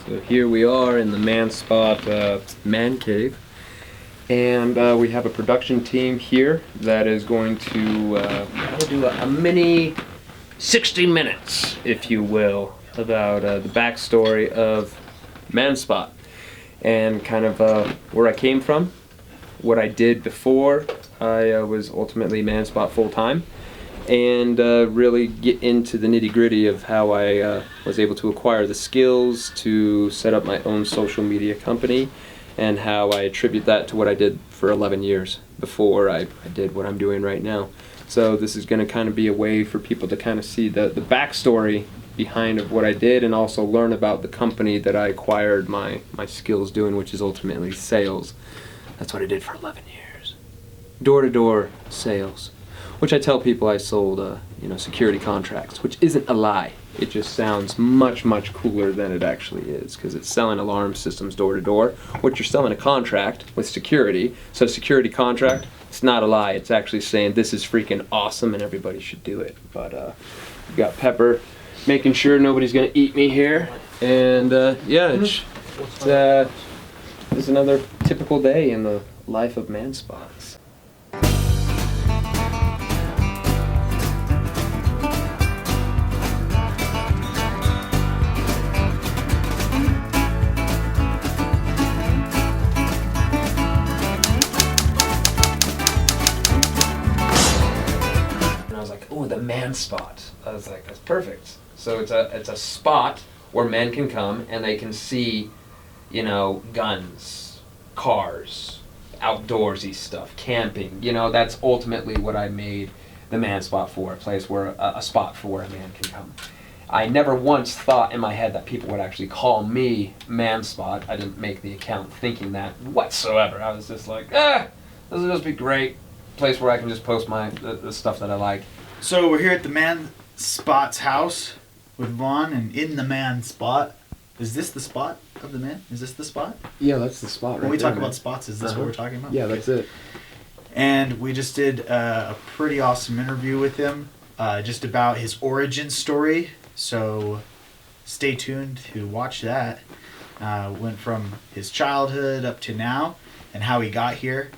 So here we are in the ManSpot man cave, and we have a production team here that is going to do a mini 60 minutes, if you will, about the backstory of ManSpot and kind of where I came from, what I did before I was ultimately ManSpot full-time, and really get into the nitty-gritty of how I was able to acquire the skills to set up my own social media company, and how I attribute that to what I did for 11 years before I did what I'm doing right now. So this is going to kind of be a way for people to kind of see the backstory behind of what I did, and also learn about the company that I acquired my skills doing, which is ultimately sales. That's what I did for 11 years. Door-to-door sales. Which I tell people I sold, security contracts, which isn't a lie. It just sounds much, much cooler than it actually is, because it's selling alarm systems door to door, which you're selling a contract with security. So security contract, it's not a lie. It's actually saying this is freaking awesome and everybody should do it. But we've got Pepper making sure nobody's gonna eat me here, and it's another typical day in the life of ManSpots. The ManSpot. I was like, that's perfect. So it's a spot where men can come and they can see, guns, cars, outdoorsy stuff, camping. That's ultimately what I made the ManSpot for, a place where a spot for where a man can come. I never once thought in my head that people would actually call me ManSpot. I didn't make the account thinking that whatsoever. I was just like, this will just be great place where I can just post the stuff that I like. So we're here at the ManSpot's house with Vaughn, and in the ManSpot. Is this the spot of the man? Is this the spot? Yeah, that's the spot. When we talk about spots, is this what we're talking about? Yeah, that's it. And we just did a pretty awesome interview with him, just about his origin story. So stay tuned to watch that. Went from his childhood up to now, and how he got here.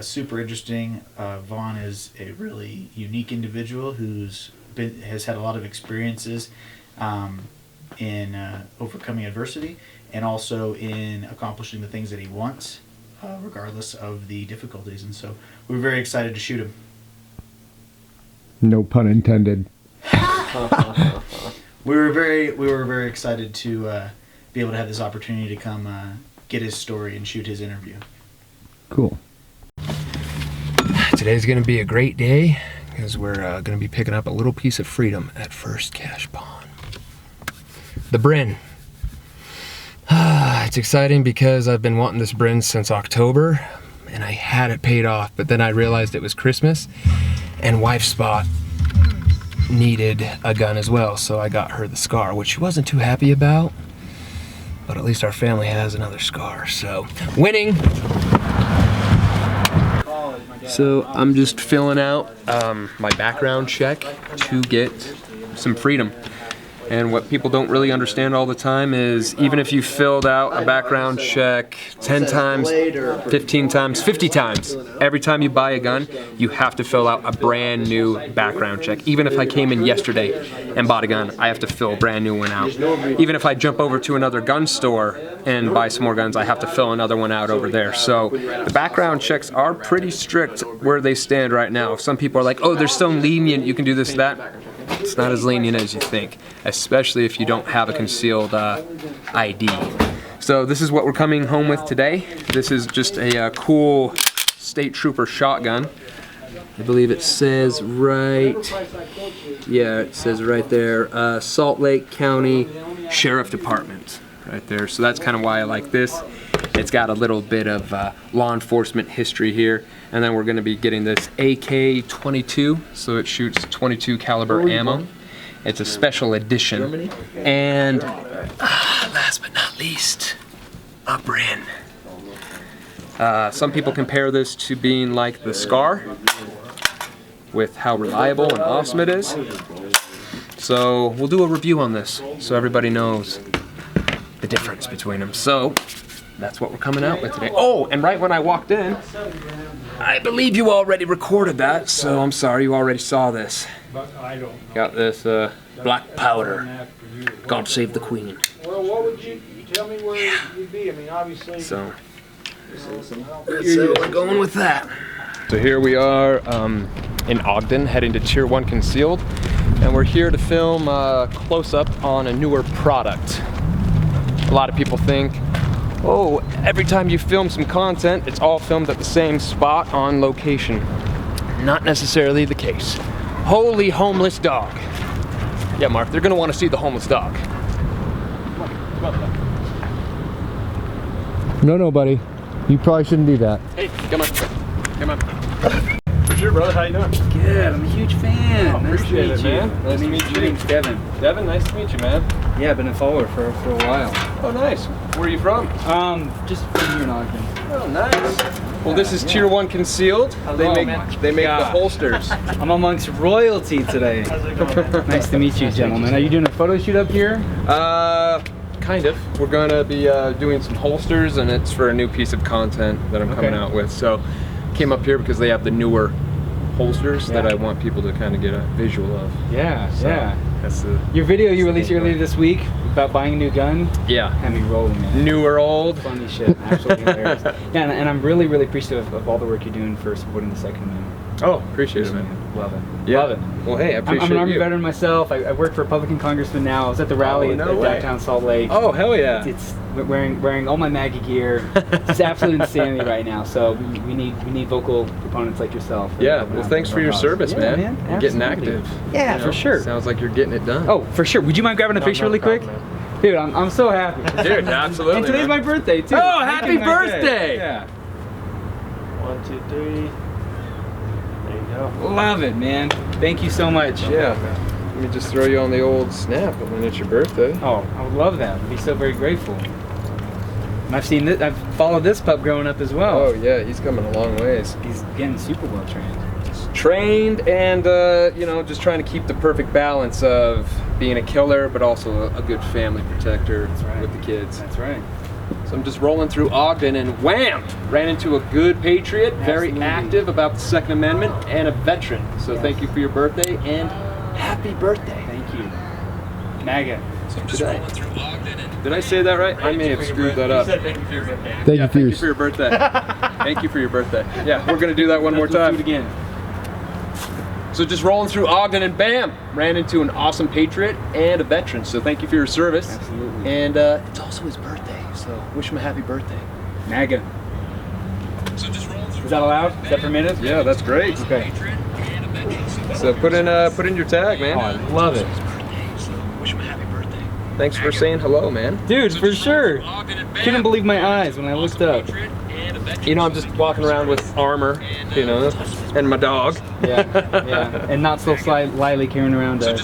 Super interesting. Vaughn is a really unique individual has had a lot of experiences in overcoming adversity, and also in accomplishing the things that he wants, regardless of the difficulties. And so we're very excited to shoot him. No pun intended. We were very excited to be able to have this opportunity to come get his story and shoot his interview. Cool. Today's going to be a great day, because we're going to be picking up a little piece of freedom at First Cash Pawn. The Bryn. It's exciting because I've been wanting this Bryn since October, and I had it paid off, but then I realized it was Christmas, and Wife Spot needed a gun as well, so I got her the Scar, which she wasn't too happy about, but at least our family has another Scar, so winning! So I'm just filling out my background check to get some freedom. And what people don't really understand all the time is, even if you filled out a background check 10 times, 15 times, 50 times, every time you buy a gun, you have to fill out a brand new background check. Even if I came in yesterday and bought a gun, I have to fill a brand new one out. Even if I jump over to another gun store and buy some more guns, I have to fill another one out over there. So the background checks are pretty strict where they stand right now. If some people are like, oh, they're so lenient, you can do this, that. It's not as lenient as you think, especially if you don't have a concealed ID. So this is what we're coming home with today. This is just a cool State Trooper shotgun. I believe it says right there, Salt Lake County Sheriff Department, right there. So that's kind of why I like this. It's got a little bit of law enforcement history here. And then we're going to be getting this AK-22, so it shoots 22 caliber ammo. It's a special edition. And last but not least, a Bryn. Some people compare this to being like the Scar, with how reliable and awesome it is. So we'll do a review on this so everybody knows the difference between them. So that's what we're coming out with today. Oh, and right when I walked in, I believe you already recorded that, so I'm sorry you already saw this. Got this black powder. God save the Queen. Well, what would you tell me where you'd be? I mean, obviously. So we're going with that. So here we are in Ogden, heading to Tier 1 Concealed, and we're here to film a close-up on a newer product. A lot of people think, oh, every time you film some content, it's all filmed at the same spot on location. Not necessarily the case. Holy homeless dog. Yeah, Mark, they're gonna want to see the homeless dog. No, buddy. You probably shouldn't do that. Hey, come on. Come on. For sure, brother. How you doing? Good. I'm a huge fan. Oh, appreciate it, man. Nice to meet you. My name's Devin. Devin, nice to meet you, man. Yeah, I've been a follower for a while. Oh, nice. Where are you from? Just from here in Ogden. Oh, nice. Well, this is Tier 1 Concealed. They make the holsters. I'm amongst royalty today. Nice to meet you, gentlemen. Are you doing a photo shoot up here? Kind of. We're gonna be doing some holsters, and it's for a new piece of content that I'm coming out with. So, came up here because they have the newer holsters that I want people to kind of get a visual of. Yeah, So, yeah. That's the Your video you released earlier this week about buying a new gun had me rolling, man. New or old. Funny shit. Absolutely hilarious. Yeah, and I'm really, really appreciative of all the work you're doing for supporting the Second Amendment. Oh, appreciate it, man. Love it. Yeah. Love it. Well, hey, I appreciate I'm an Army you. veteran myself. I work for a Republican congressman now. I was at the rally at downtown Salt Lake. Oh, hell yeah. It's wearing all my MAGA gear. It's absolute insanity right now. So we need vocal proponents like yourself. Yeah. Well, thanks for your service, man. man. Getting Absolutely. active. Yeah, You know? for sure. Sounds like you're getting it done. Oh, for sure. Would you mind grabbing a picture really quick? Dude, I'm so happy. Dude, absolutely. And today's my birthday too. Oh, happy birthday! Yeah. 1, 2, 3. There you go. Love it, man. Thank you so much. Yeah. Let me just throw you on the old snap, and then it's your birthday. Oh, I would love that. I'd be so very grateful. And I've followed this pup growing up as well. Oh yeah, he's coming a long ways. He's getting super well trained. Trained and you know, just trying to keep the perfect balance of being a killer, but also a good family protector with the kids. That's right. So I'm just rolling through Ogden, and wham! Ran into a good patriot, very active about the Second Amendment, and a veteran. So thank you for your birthday, and happy birthday. Thank you. MAGA. So I'm just rolling through Ogden. Did I say that right? I may have screwed that up. Thank you for your birthday. Thank you Thank you for your birthday. Thank you for your birthday. Yeah, we're gonna do that one more time. Let's do it again. So just rolling through Ogden, and bam, ran into an awesome patriot and a veteran. So thank you for your service. Absolutely. And it's also his birthday, so wish him a happy birthday. MAGA. So just rolling through. Is that allowed? Is that permitted? Yeah, that's great. Okay. So put in your tag, man. Oh, I love it. Wish him a happy birthday. Thanks for saying hello, man. Dude, for sure. Couldn't believe my eyes when I looked up. You know, I'm just walking around with armor, you know, and my dog. Yeah, yeah. And not so slyly carrying around a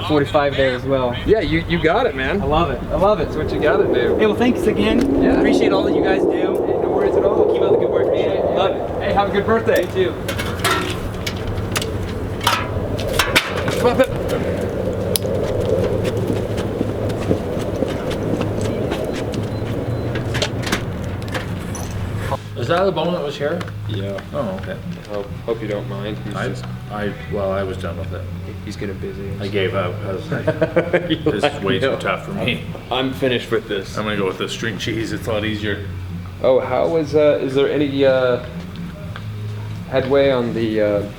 45 there as well. Yeah, you got it, man. I love it. I love it. That's what you gotta do. Hey, well, thanks again. Yeah. Appreciate all that you guys do. Hey, no worries at all. Keep up the good work, man. Love it. Hey, have a good birthday. You too. Come on, Pip. Is that the bone that was here? Yeah. Oh, okay. Hope you don't mind. I was done with it. He's getting busy. I gave up. I was like, this is way too tough for me. I'm finished with this. I'm gonna go with the string cheese. It's a lot easier. Oh, how was, is there any headway on the,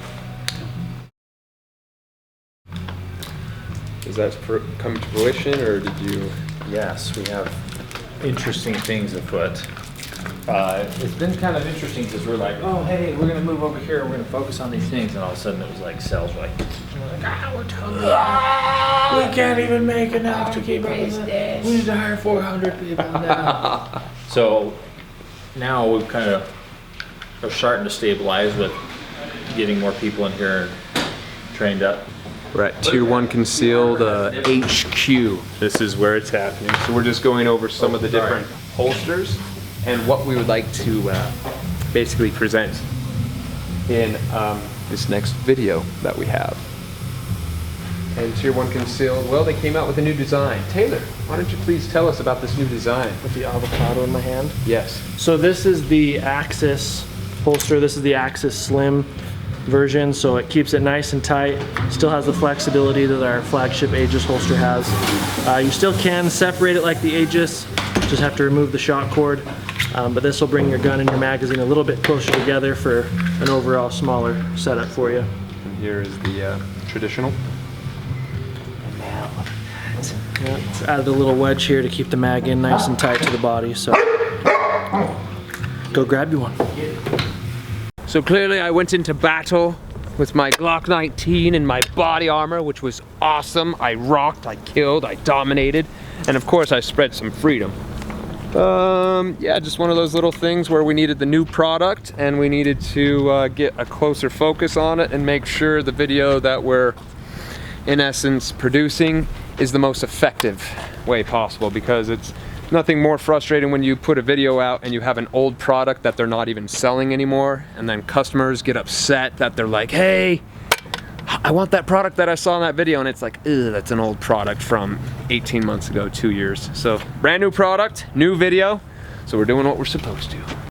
is that come to fruition, or did you? Yes, we have interesting things afoot. It's been kind of interesting because we're like, oh, hey, we're gonna move over here. We're gonna focus on these things, and all of a sudden it was like cells were like, we're totally. We can't even make enough to keep up with it. We need to hire 400 people now. So now we've kind of are starting to stabilize with getting more people in here and trained up. We're at Tier 1 Concealed HQ. This is where it's happening. So we're just going over some of the different holsters and what we would like to basically present in this next video that we have. and Tier 1 concealed. Well, they came out with a new design. Taylor, why don't you please tell us about this new design? With the avocado in my hand. Yes. So this is the Axis holster. This is the Axis Slim version, so it keeps it nice and tight. Still has the flexibility that our flagship Aegis holster has. You still can separate it like the Aegis, just have to remove the shock cord. But this will bring your gun and your magazine a little bit closer together for an overall smaller setup for you. And here is the traditional. Yeah, it's added a little wedge here to keep the mag in nice and tight to the body, so go grab you one. So clearly I went into battle with my Glock 19 and my body armor, which was awesome. I rocked, I killed, I dominated, and of course I spread some freedom. Yeah, just one of those little things where we needed the new product and we needed to get a closer focus on it and make sure the video that we're in essence producing is the most effective way possible, because it's nothing more frustrating when you put a video out and you have an old product that they're not even selling anymore, and then customers get upset that they're like, hey, I want that product that I saw in that video, and it's like, ugh, that's an old product from 18 months ago, 2 years. So brand new product, new video, so we're doing what we're supposed to.